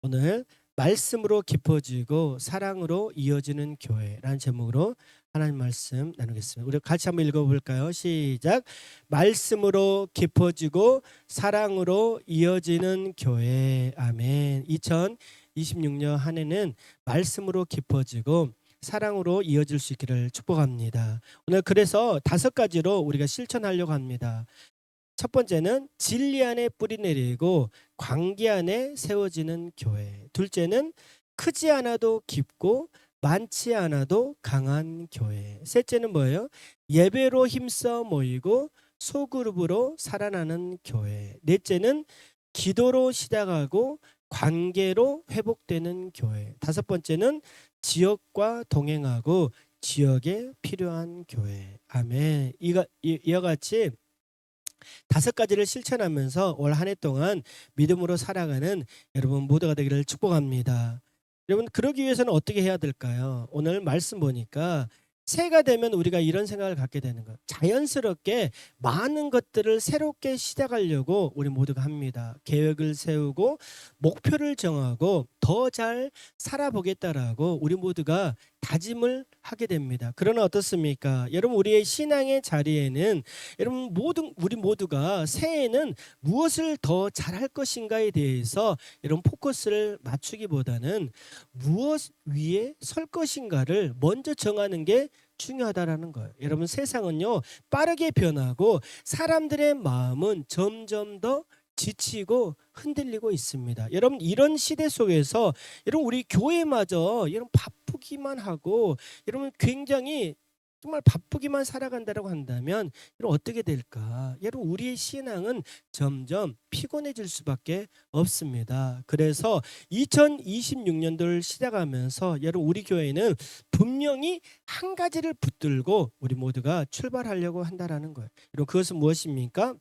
오늘 말씀으로 깊어지고 사랑으로 이어지는 교회라는 제목으로 하나님 말씀 나누겠습니다. 우리 같이 한번 읽어볼까요? 시작. 말씀으로 깊어지고 사랑으로 이어지는 교회. 아멘. 2026년 한 해는 말씀으로 깊어지고 사랑으로 이어질 수 있기를 축복합니다. 오늘 그래서 5가지로 우리가 실천하려고 합니다. 첫 번째는 진리 안에 뿌리 내리고 관계 안에 세워지는 교회. 둘째는 크지 않아도 깊고 많지 않아도 강한 교회. 셋째는 뭐예요? 예배로 힘써 모이고 소그룹으로 살아나는 교회. 넷째는 기도로 시작하고 관계로 회복되는 교회. 다섯 번째는 지역과 동행하고 지역에 필요한 교회. 아멘. 이와 같이 5가지를 실천하면서 올 한 해 동안 믿음으로 살아가는 여러분 모두가 되기를 축복합니다. 여러분 그러기 위해서는 어떻게 해야 될까요? 오늘 말씀 보니까 새해가 되면 우리가 이런 생각을 갖게 되는 거예요. 자연스럽게 많은 것들을 새롭게 시작하려고 우리 모두가 합니다. 계획을 세우고 목표를 정하고 더 잘 살아보겠다라고 우리 모두가 다짐을 하게 됩니다. 그러나 어떻습니까? 여러분 우리의 신앙의 자리에는 여러분 우리 모두가 새해에는 무엇을 더 잘할 것인가에 대해서 여러분 포커스를 맞추기보다는 무엇 위에 설 것인가를 먼저 정하는 게 중요하다라는 거예요. 여러분 세상은요 빠르게 변하고 사람들의 마음은 점점 더 지치고 흔들리고 있습니다. 여러분 이런 시대 속에서 여러분 우리 교회마저 여러분 바쁘기만 하고 여러분 굉장히 정말 바쁘기만 살아간다라고 한다면 여러분 어떻게 될까? 여러분 우리의 신앙은 점점 피곤해질 수밖에 없습니다. 그래서 2026년도를 시작하면서 여러분 우리 교회는 분명히 한 가지를 붙들고 우리 모두가 출발하려고 한다라는 거예요. 여러분 그것은 무엇입니까?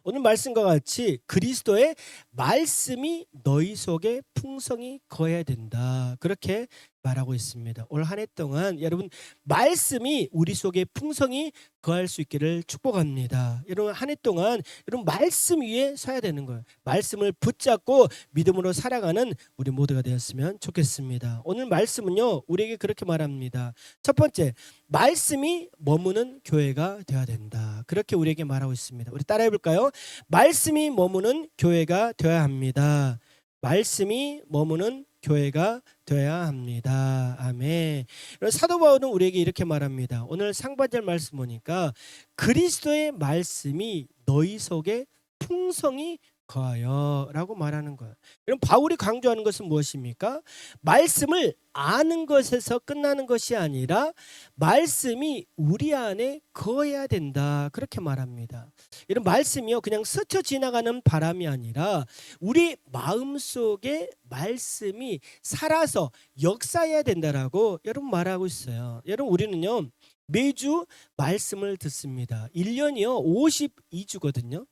오늘 말씀과 같이 그리스도의 말씀이 너희 속에 풍성히 거해야 된다. 그렇게 말하고 있습니다. 올 한 해 동안 여러분 말씀이 우리 속에 풍성히 거할 수 있기를 축복합니다. 여러분 한 해 동안 여러분 말씀 위에 서야 되는 거예요. 말씀을 붙잡고 믿음으로 살아가는 우리 모두가 되었으면 좋겠습니다. 오늘 말씀은요 우리에게 그렇게 말합니다. 첫 번째, 말씀이 머무는 교회가 되어야 된다. 그렇게 우리에게 말하고 있습니다. 우리 따라해 볼까요? 말씀이 머무는 교회가 되어야 합니다. 말씀이 머무는 교회가 되어야 합니다. 아멘. 사도 바울은 우리에게 이렇게 말합니다. 오늘 상반절 말씀 보니까 그리스도의 말씀이 너희 속에 풍성히 거하여 라고 말하는 거예요. 여러분 바울이 강조하는 것은 무엇입니까? 말씀을 아는 것에서 끝나는 것이 아니라 말씀이 우리 안에 거해야 된다. 그렇게 말합니다. 이런 말씀이요 그냥 스쳐 지나가는 바람이 아니라 우리 마음속에 말씀이 살아서 역사해야 된다라고 여러분 말하고 있어요. 여러분 우리는요 매주 말씀을 듣습니다. 1년이요 52주거든요.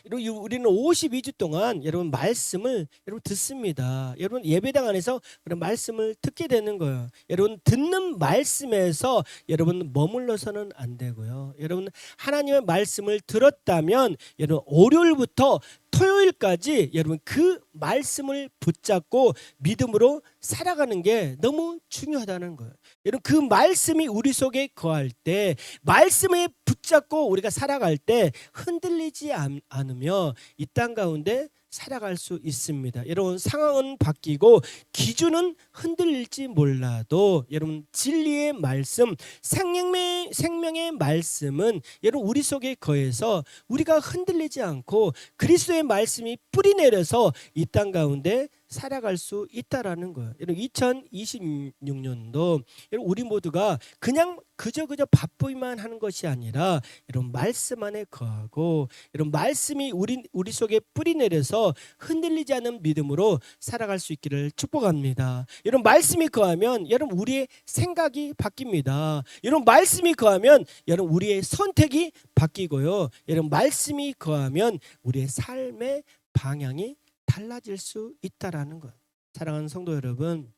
우리는 52주 동안 여러분 말씀을 여러분 듣습니다. 여러분 예배당 안에서 그런 말씀을 듣게 되는 거예요. 여러분 듣는 말씀에서 여러분 머물러서는 안 되고요. 여러분 하나님의 말씀을 들었다면 여러분 월요일부터 토요일까지 여러분 그 말씀을 붙잡고 믿음으로 살아가는 게 너무 중요하다는 거예요. 여러분 그 말씀이 우리 속에 거할 때 말씀에 붙잡고 우리가 살아갈 때 흔들리지 않으며 이 땅 가운데 살아갈 수 있습니다. 여러분 상황은 바뀌고 기준은 흔들릴지 몰라도 여러분 진리의 말씀 생명의 말씀은 여러분 우리 속에 거해서 우리가 흔들리지 않고 그리스도의 말씀이 뿌리 내려서 이 땅 가운데 살아갈 수 있다라는 거예요. 여러분 2026년도 여러분 우리 모두가 그냥 그저 바쁘기만 하는 것이 아니라 이런 말씀 안에 거하고 이런 말씀이 우리 속에 뿌리 내려서 흔들리지 않는 믿음으로 살아갈 수 있기를 축복합니다. 이런 말씀이 거하면 여러분 우리의 생각이 바뀝니다. 이런 말씀이 거하면 여러분 우리의 선택이 바뀌고요. 이런 말씀이 거하면 우리의 삶의 방향이 달라질 수 있다라는 것. 사랑하는 성도 여러분,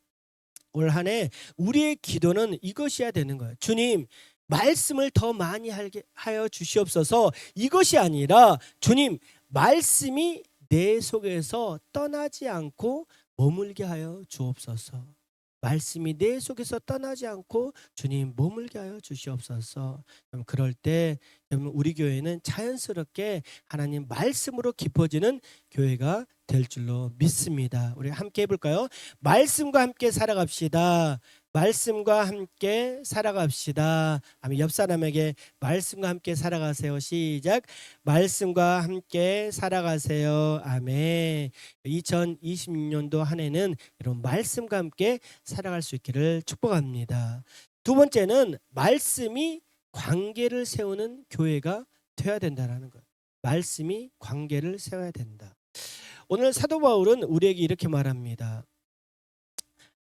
올 한 해 우리의 기도는 이것이어야 되는 거예요. 주님, 말씀을 더 많이 하여 주시옵소서. 이것이 아니라 주님, 말씀이 내 속에서 떠나지 않고 머물게 하여 주옵소서. 말씀이 내 속에서 떠나지 않고 주님 머물게 하여 주시옵소서. 그럴 때 우리 교회는 자연스럽게 하나님 말씀으로 깊어지는 교회가 될 줄로 믿습니다. 우리 함께 해볼까요? 말씀과 함께 살아갑시다. 말씀과 함께 살아갑시다. 아멘. 옆 사람에게 말씀과 함께 살아가세요. 시작. 말씀과 함께 살아가세요. 아멘. 2026년도 한 해는 이런 말씀과 함께 살아갈 수 있기를 축복합니다. 두 번째는 말씀이 관계를 세우는 교회가 되어야 된다는 거예요. 말씀이 관계를 세워야 된다. 오늘 사도 바울은 우리에게 이렇게 말합니다.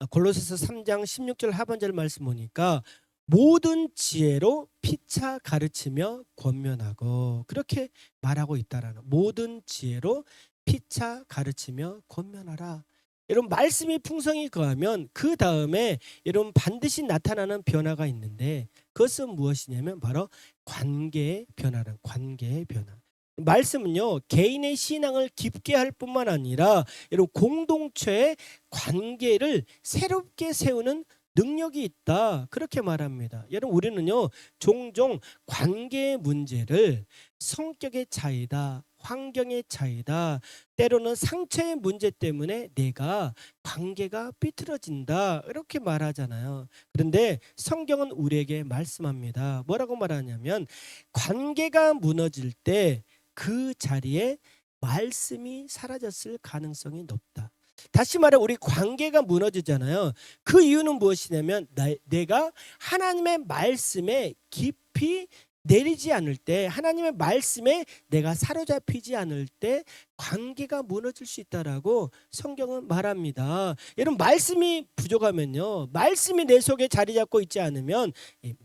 골로새서 3장 16절 하반절 말씀 보니까 모든 지혜로 피차 가르치며 권면하고, 그렇게 말하고 있다라는, 모든 지혜로 피차 가르치며 권면하라. 여러분, 말씀이 풍성히 거하면 그 다음에 여러분 반드시 나타나는 변화가 있는데, 그것은 무엇이냐면 바로 관계의 변화는, 관계의 변화. 말씀은요, 개인의 신앙을 깊게 할 뿐만 아니라 여러분 공동체의 관계를 새롭게 세우는 능력이 있다, 그렇게 말합니다. 여러분, 우리는요 종종 관계의 문제를 성격의 차이다, 환경의 차이다, 때로는 상처의 문제 때문에 내가 관계가 삐뚤어진다, 이렇게 말하잖아요. 그런데 성경은 우리에게 말씀합니다. 뭐라고 말하냐면 관계가 무너질 때 그 자리에 말씀이 사라졌을 가능성이 높다. 다시 말해, 우리 관계가 무너지잖아요. 그 이유는 무엇이냐면 내가 하나님의 말씀에 깊이 내리지 않을 때, 하나님의 말씀에 내가 사로잡히지 않을 때 관계가 무너질 수 있다라고 성경은 말합니다. 여러분, 말씀이 부족하면요, 말씀이 내 속에 자리 잡고 있지 않으면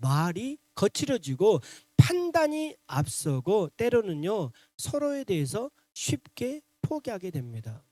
말이 거칠어지고 판단이 앞서고 때로는요 서로에 대해서 쉽게 포기하게 됩니다.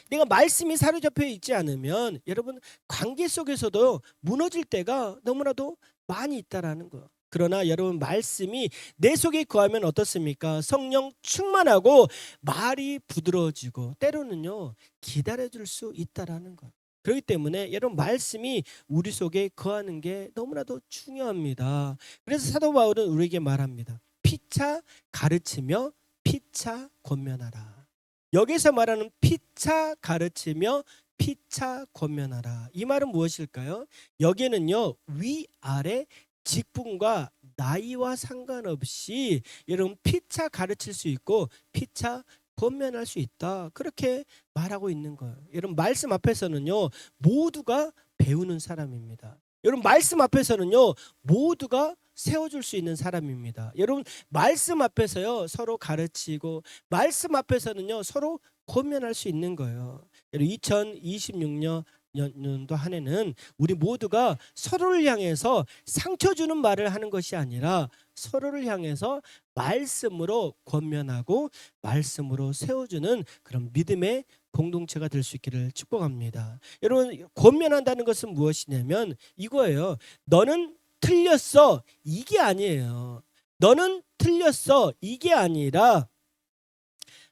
내가 말씀이 사로잡혀 있지 않으면 여러분 관계 속에서도 무너질 때가 너무나도 많이 있다라는 거. 그러나 여러분, 말씀이 내 속에 거하면 어떻습니까? 성령 충만하고 말이 부드러워지고 때로는요 기다려줄 수 있다라는 거. 그렇기 때문에 여러분, 말씀이 우리 속에 거하는 게 너무나도 중요합니다. 그래서 사도 바울은 우리에게 말합니다. 피차 가르치며 피차 권면하라. 여기서 말하는 피차 가르치며 피차 권면하라, 이 말은 무엇일까요? 여기에는요 위아래 직분과 나이와 상관없이 여러분 피차 가르칠 수 있고 피차 권면할 수 있다, 그렇게 말하고 있는 거예요. 여러분, 말씀 앞에서는요 모두가 배우는 사람입니다. 여러분, 말씀 앞에서는요 모두가 세워줄 수 있는 사람입니다. 여러분, 말씀 앞에서요 서로 가르치고 말씀 앞에서는요 서로 권면할 수 있는 거예요. 여러분, 2026년도 한 해는 우리 모두가 서로를 향해서 상처 주는 말을 하는 것이 아니라 서로를 향해서 말씀으로 권면하고 말씀으로 세워주는 그런 믿음의 공동체가 될 수 있기를 축복합니다. 여러분, 권면한다는 것은 무엇이냐면 이거예요. 너는 틀렸어, 이게 아니에요. 너는 틀렸어, 이게 아니라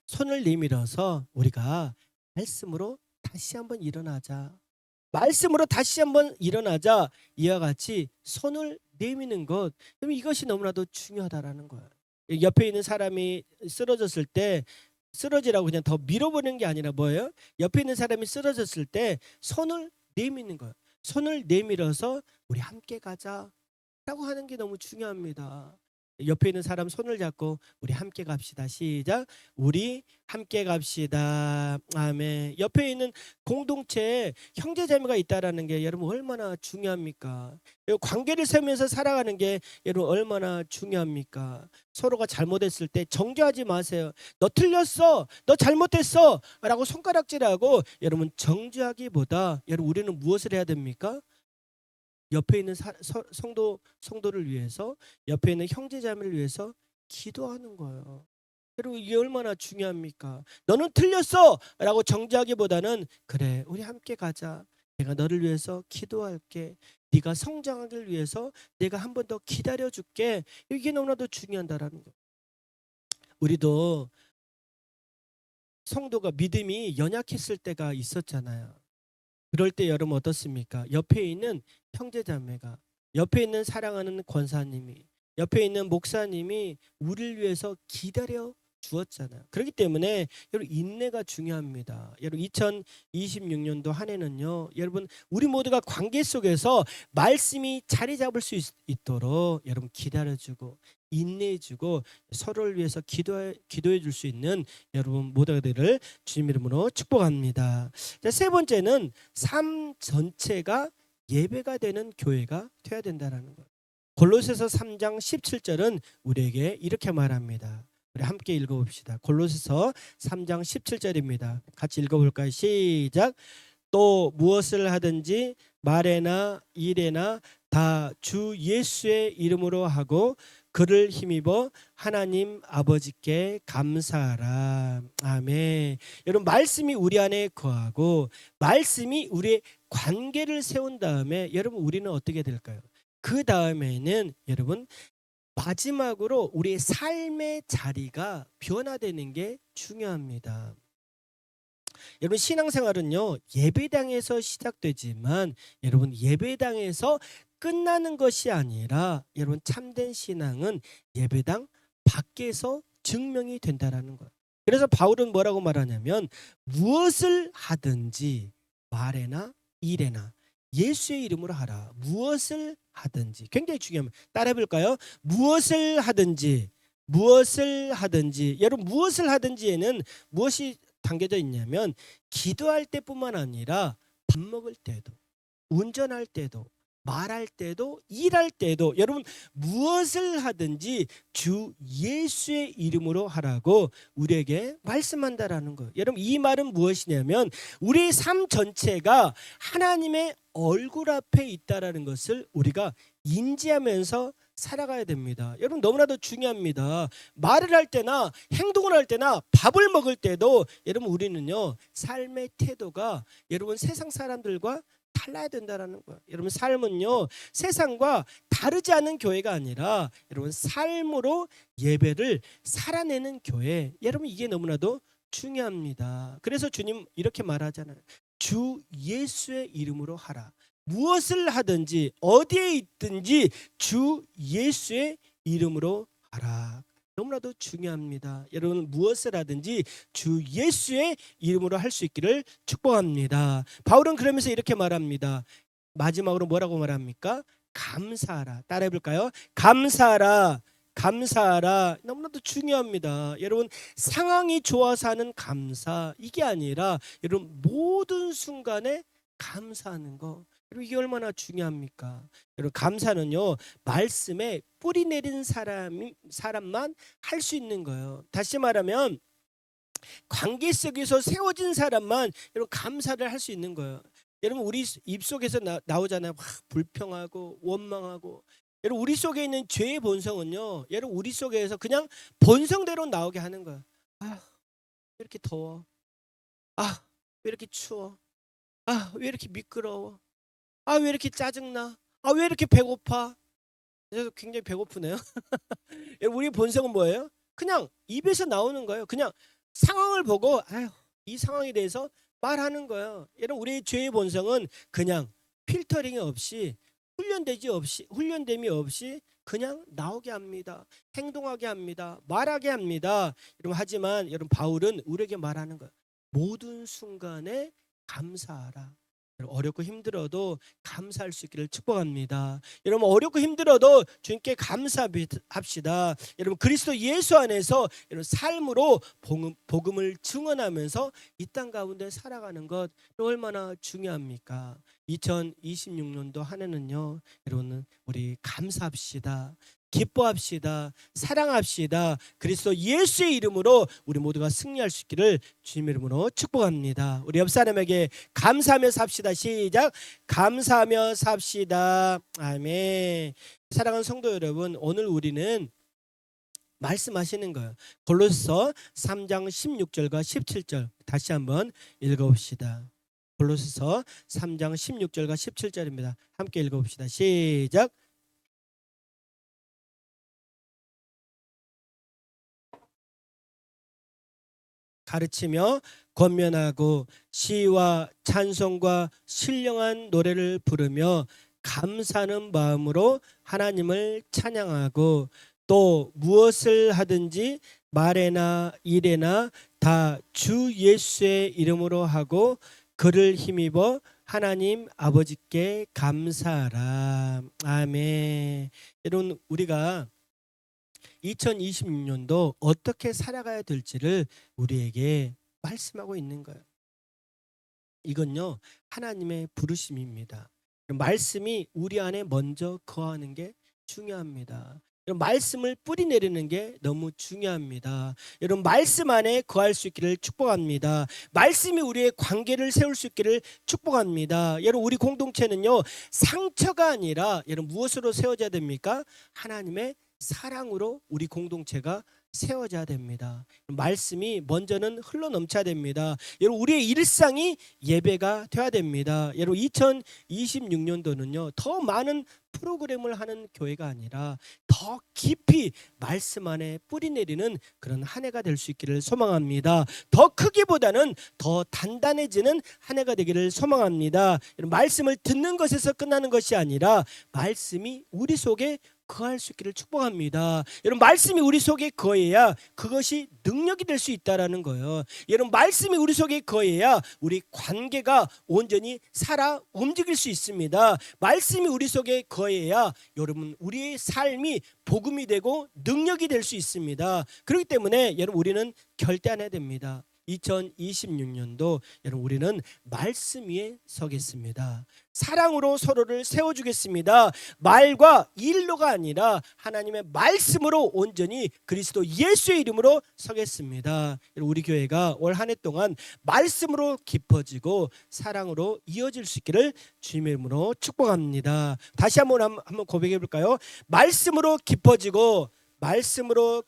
손을 내밀어서 우리가 말씀으로 다시 한번 일어나자, 말씀으로 다시 한번 일어나자, 이와 같이 손을 내미는 것, 이것이 너무나도 중요하다라는 거예요. 옆에 있는 사람이 쓰러졌을 때 쓰러지라고 그냥 더 밀어버리는 게 아니라 뭐예요? 옆에 있는 사람이 쓰러졌을 때 손을 내미는 거예요. 손을 내밀어서 우리 함께 가자 라고 하는 게 너무 중요합니다. 옆에 있는 사람 손을 잡고 우리 함께 갑시다. 시작. 우리 함께 갑시다. 아멘. 옆에 있는 공동체에 형제자매가 있다라는 게 여러분 얼마나 중요합니까? 관계를 세우면서 살아가는 게 여러분 얼마나 중요합니까? 서로가 잘못했을 때 정죄하지 마세요. 너 틀렸어, 너 잘못했어 라고 손가락질하고 여러분 정죄하기보다 여러분 우리는 무엇을 해야 됩니까? 옆에 있는 성도를 위해서, 옆에 있는 형제자매를 위해서 기도하는 거예요. 여러분, 이게 얼마나 중요합니까? 너는 틀렸어 라고 정죄하기보다는 그래, 우리 함께 가자, 내가 너를 위해서 기도할게, 네가 성장하길 위해서 내가 한 번 더 기다려줄게. 이게 너무나도 중요하다라는 거. 우리도 성도가 믿음이 연약했을 때가 있었잖아요. 그럴 때 여러분 어떻습니까? 옆에 있는 형제자매가, 옆에 있는 사랑하는 권사님이, 옆에 있는 목사님이 우리를 위해서 기다려 주었잖아요. 그렇기 때문에 여러분 인내가 중요합니다. 여러분 2026년도 한 해는요. 여러분 우리 모두가 관계 속에서 말씀이 자리 잡을 수 있도록 여러분 기다려주고 인내해주고 서로를 위해서 기도해 줄 수 있는 여러분 모두들을 주님 이름으로 축복합니다. 자, 세 번째는 삶 전체가 예배가 되는 교회가 되어야 된다는 거예요. 골로새서 3장 17절은 우리에게 이렇게 말합니다. 우리 함께 읽어봅시다. 골로새서 3장 17절입니다. 같이 읽어볼까요? 시작. 또 무엇을 하든지 말에나 일에나 다 주 예수의 이름으로 하고 그를 힘입어 하나님 아버지께 감사하라. 아멘. 여러분 말씀이 우리 안에 거하고 말씀이 우리의 관계를 세운 다음에 여러분 우리는 어떻게 될까요? 그 다음에는 여러분 마지막으로 우리의 삶의 자리가 변화되는 게 중요합니다. 여러분 신앙생활은요 예배당에서 시작되지만 여러분 예배당에서 끝나는 것이 아니라 여러분 참된 신앙은 예배당 밖에서 증명이 된다라는 거예요. 그래서 바울은 뭐라고 말하냐면 무엇을 하든지 말에나 일에나 예수의 이름으로 하라. 무엇을 하든지 굉장히 중요합니다. 따라해 볼까요? 무엇을 하든지 무엇을 하든지 여러분 무엇을 하든지에는 무엇이 담겨져 있냐면 기도할 때뿐만 아니라 밥 먹을 때도 운전할 때도 말할 때도 일할 때도 여러분 무엇을 하든지 주 예수의 이름으로 하라고 우리에게 말씀한다라는 거예요. 여러분 이 말은 무엇이냐면 우리의 삶 전체가 하나님의 얼굴 앞에 있다라는 것을 우리가 인지하면서 살아가야 됩니다. 여러분 너무나도 중요합니다. 말을 할 때나 행동을 할 때나 밥을 먹을 때도 여러분 우리는요 삶의 태도가 여러분 세상 사람들과 달라야 된다라는 거예요. 여러분 삶은요 세상과 다르지 않은 교회가 아니라 여러분 삶으로 예배를 살아내는 교회. 여러분 이게 너무나도 중요합니다. 그래서 주님 이렇게 말하잖아요. 주 예수의 이름으로 하라. 무엇을 하든지 어디에 있든지 주 예수의 이름으로 하라. 너무나도 중요합니다. 여러분 무엇을 하든지 주 예수의 이름으로 할 수 있기를 축복합니다. 바울은 그러면서 이렇게 말합니다. 마지막으로 뭐라고 말합니까? 감사하라. 따라해 볼까요? 감사하라. 감사하라. 너무나도 중요합니다. 여러분 상황이 좋아서 하는 감사 이게 아니라 여러분 모든 순간에 감사하는 거. 여러분 이게 얼마나 중요합니까? 여러분 감사는요 말씀에 뿌리 내린 사람만 할 수 있는 거예요. 다시 말하면 관계 속에서 세워진 사람만 여러분 감사를 할 수 있는 거예요. 여러분 우리 입속에서 나오잖아요. 막 불평하고 원망하고. 여러분 우리 속에 있는 죄의 본성은요. 여러분 우리 속에서 그냥 본성대로 나오게 하는 거예요. 아, 왜 이렇게 더워? 아, 왜 이렇게 추워? 아, 왜 이렇게 미끄러워? 아, 왜 이렇게 짜증나? 아, 왜 이렇게 배고파? 그래서 굉장히 배고프네요. 우리 본성은 뭐예요? 그냥 입에서 나오는 거예요. 그냥 상황을 보고 아휴, 이 상황에 대해서 말하는 거예요. 여러분 우리의 죄의 본성은 그냥 필터링이 없이 훈련됨이 없이 그냥 나오게 합니다. 행동하게 합니다. 말하게 합니다. 여러분 하지만 여러분 바울은 우리에게 말하는 거예요. 모든 순간에 감사하라. 어렵고 힘들어도 감사할 수 있기를 축복합니다. 여러분 어렵고 힘들어도 주님께 감사합시다. 여러분 그리스도 예수 안에서 여러분 삶으로 복음을 증언하면서 이 땅 가운데 살아가는 것 얼마나 중요합니까? 2026년도 한 해는요. 여러분 우리 감사합시다. 기뻐합시다. 사랑합시다. 그리스도 예수의 이름으로 우리 모두가 승리할 수 있기를 주님의 이름으로 축복합니다. 우리 옆 사람에게 감사하며 삽시다. 시작. 감사하며 삽시다. 아멘. 사랑하는 성도 여러분, 오늘 우리는 말씀하시는 거예요. 골로새서 3장 16절과 17절 다시 한번 읽어봅시다. 골로새서 3장 16절과 17절입니다. 함께 읽어봅시다. 시작. 가르치며 권면하고 시와 찬송과 신령한 노래를 부르며 감사하는 마음으로 하나님을 찬양하고 또 무엇을 하든지 말에나 일에나 다 주 예수의 이름으로 하고 그를 힘입어 하나님 아버지께 감사하라. 아멘. 여러분, 우리가 2026년도 어떻게 살아가야 될지를 우리에게 말씀하고 있는 거예요. 이건요, 하나님의 부르심입니다. 말씀이 우리 안에 먼저 거하는 게 중요합니다. 여러분, 말씀을 뿌리 내리는 게 너무 중요합니다. 여러분, 말씀 안에 거할 수 있기를 축복합니다. 말씀이 우리의 관계를 세울 수 있기를 축복합니다. 여러분, 우리 공동체는요, 상처가 아니라 여러분 무엇으로 세워져야 됩니까? 하나님의 사랑으로 우리 공동체가 세워져야 됩니다. 말씀이 먼저는 흘러넘쳐야 됩니다. 여러분, 우리의 일상이 예배가 되어야 됩니다. 여러분, 2026년도는요 더 많은 프로그램을 하는 교회가 아니라 더 깊이 말씀 안에 뿌리 내리는 그런 한 해가 될 수 있기를 소망합니다. 더 크기보다는 더 단단해지는 한 해가 되기를 소망합니다. 여러분, 말씀을 듣는 것에서 끝나는 것이 아니라 말씀이 우리 속에 거할 수 있기를 축복합니다. 여러분, 말씀이 우리 속에 거해야 그것이 능력이 될 수 있다라는 거예요. 여러분, 말씀이 우리 속에 거해야 우리 관계가 온전히 살아 움직일 수 있습니다. 말씀이 우리 속에 거해야 여러분 우리의 삶이 복음이 되고 능력이 될 수 있습니다. 그렇기 때문에 여러분 우리는 결단해야 됩니다. 2026년도 여러분 우리는 말씀 위에 서겠습니다. 사랑으로 서로를 세워주겠습니다. 말과 일로가 아니라 하나님의 말씀으로 온전히 그리스도 예수의 이름으로 서겠습니다. 우리 교회가 올 한 해 동안 말씀으로 깊어지고 사랑으로 이어질 수 있기를 주님의 이름으로 축복합니다. 다시 한번 고백해 볼까요? 말씀으로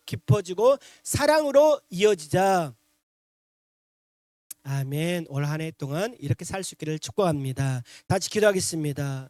깊어지고 사랑으로 이어지자. 아멘. 올 한 해 동안 이렇게 살 수 있기를 축복합니다. 다시 기도하겠습니다.